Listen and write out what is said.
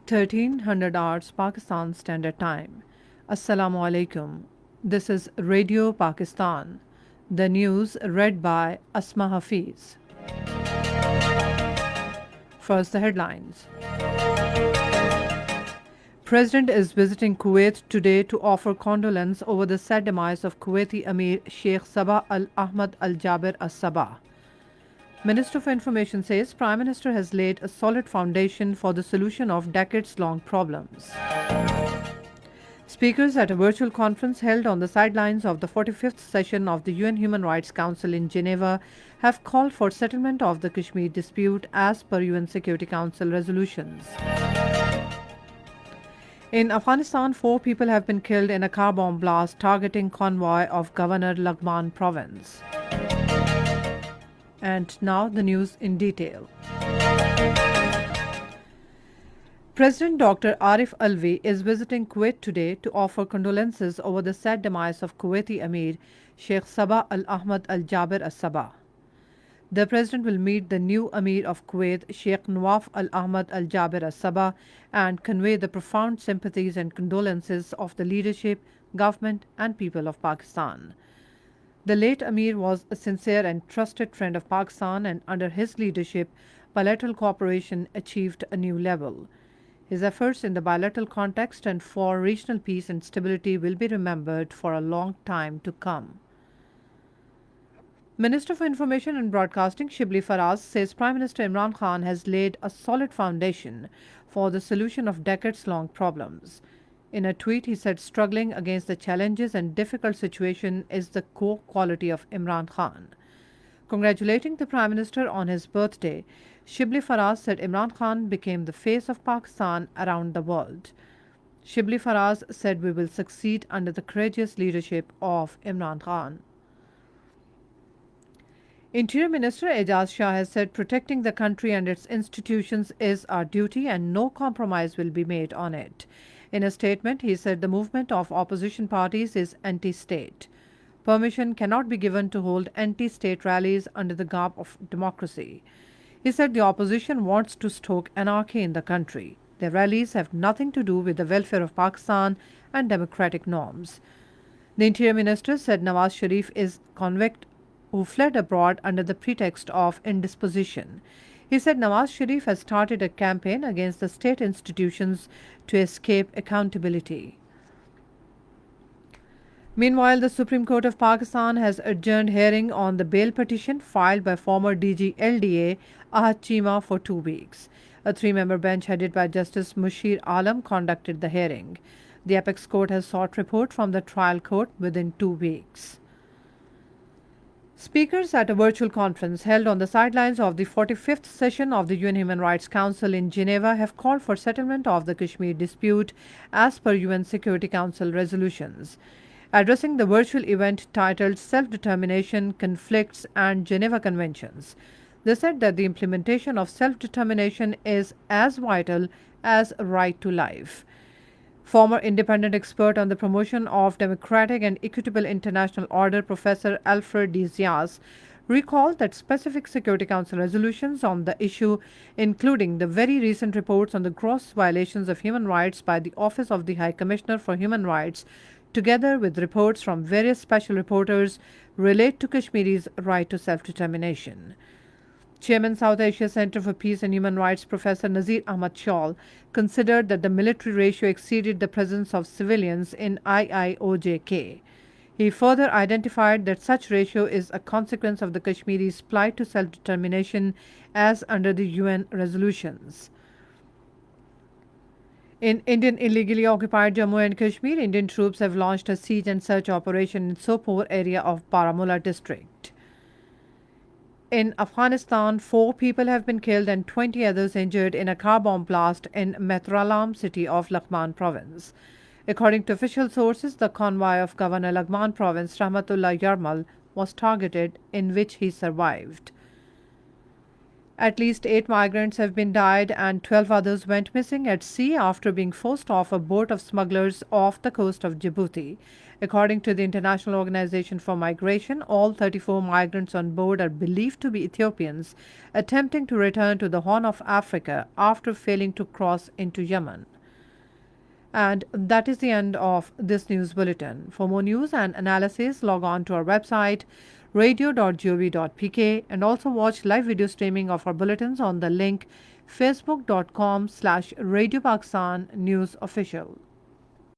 1300 hours Pakistan Standard Time. Assalamu alaikum. This is Radio Pakistan. The news read by Asma Hafiz. First, the headlines. President is visiting Kuwait today to offer condolence over the sad demise of Kuwaiti Emir Sheikh Sabah Al Ahmad Al Jaber Al Sabah. Minister for Information says Prime Minister has laid a solid foundation for the solution of decades-long problems. Speakers at a virtual conference held on the sidelines of the 45th session of the UN Human Rights Council in Geneva have called for settlement of the Kashmir dispute as per UN Security Council resolutions. In Afghanistan, 4 people have been killed in a car bomb blast targeting convoy of Governor Laghman province. And now the news in detail. President Dr. Arif Alvi is visiting Kuwait today to offer condolences over the sad demise of Kuwaiti Emir Sheikh Sabah Al Ahmad Al Jaber Al Sabah. The President will meet the new Emir of Kuwait, Sheikh Nawaf Al Ahmad Al Jaber Al Sabah, and convey the profound sympathies and condolences of the leadership, government, and people of Pakistan. The late Emir was a sincere and trusted friend of Pakistan, and under his leadership, bilateral cooperation achieved a new level. His efforts in the bilateral context and for regional peace and stability will be remembered for a long time to come. Minister for Information and Broadcasting Shibli Faraz says Prime Minister Imran Khan has laid a solid foundation for the solution of decades-long problems. In a tweet, he said struggling against the challenges and difficult situation is the core quality of Imran Khan. Congratulating the Prime Minister on his birthday, Shibli Faraz said Imran Khan became the face of Pakistan around the world. Shibli Faraz said we will succeed under the courageous leadership of Imran Khan. Interior Minister Ejaz Shah has said protecting the country and its institutions is our duty and no compromise will be made on it. In a statement, he said the movement of opposition parties is anti-state. Permission cannot be given to hold anti-state rallies under the garb of democracy. He said the opposition wants to stoke anarchy in the country. Their rallies have nothing to do with the welfare of Pakistan and democratic norms. The Interior Minister said Nawaz Sharif is convict who fled abroad under the pretext of indisposition. He said Nawaz Sharif has started a campaign against the state institutions to escape accountability. Meanwhile, the Supreme Court of Pakistan has adjourned hearing on the bail petition filed by former DG LDA Ahad Cheema for 2 weeks. A 3-member bench headed by Justice Mushir Alam conducted the hearing. The Apex Court has sought report from the trial court within 2 weeks. Speakers at a virtual conference held on the sidelines of the 45th session of the UN Human Rights Council in Geneva have called for settlement of the Kashmir dispute as per UN Security Council resolutions. Addressing the virtual event titled Self-Determination, Conflicts and Geneva Conventions, they said that the implementation of self-determination is as vital as a right to life. Former independent expert on the promotion of democratic and equitable international order, Professor Alfred D. Zias, recalled that specific Security Council resolutions on the issue, including the very recent reports on the gross violations of human rights by the Office of the High Commissioner for Human Rights, together with reports from various special reporters, relate to Kashmiri's right to self-determination. Chairman South Asia Center for Peace and Human Rights Professor Nazir Ahmad Shawl considered that the military ratio exceeded the presence of civilians in IIOJK. He further identified that such ratio is a consequence of the Kashmiris' plight to self-determination as under the UN resolutions. In Indian illegally occupied Jammu and Kashmir, Indian troops have launched a siege and search operation in Sopore area of Baramulla district. In Afghanistan, 4 people have been killed and 20 others injured in a car bomb blast in Metralam city of Laghman province. According to official sources, the convoy of Governor Laghman province, Rahmatullah Yarmal, was targeted, in which he survived. At least 8 migrants have been died and 12 others went missing at sea after being forced off a boat of smugglers off the coast of Djibouti. According to the International Organization for Migration, all 34 migrants on board are believed to be Ethiopians attempting to return to the Horn of Africa after failing to cross into Yemen. And that is the end of this news bulletin. For more news and analysis, log on to our website radio.gov.pk and also watch live video streaming of our bulletins on the link facebook.com/Radio Pakistan News Official.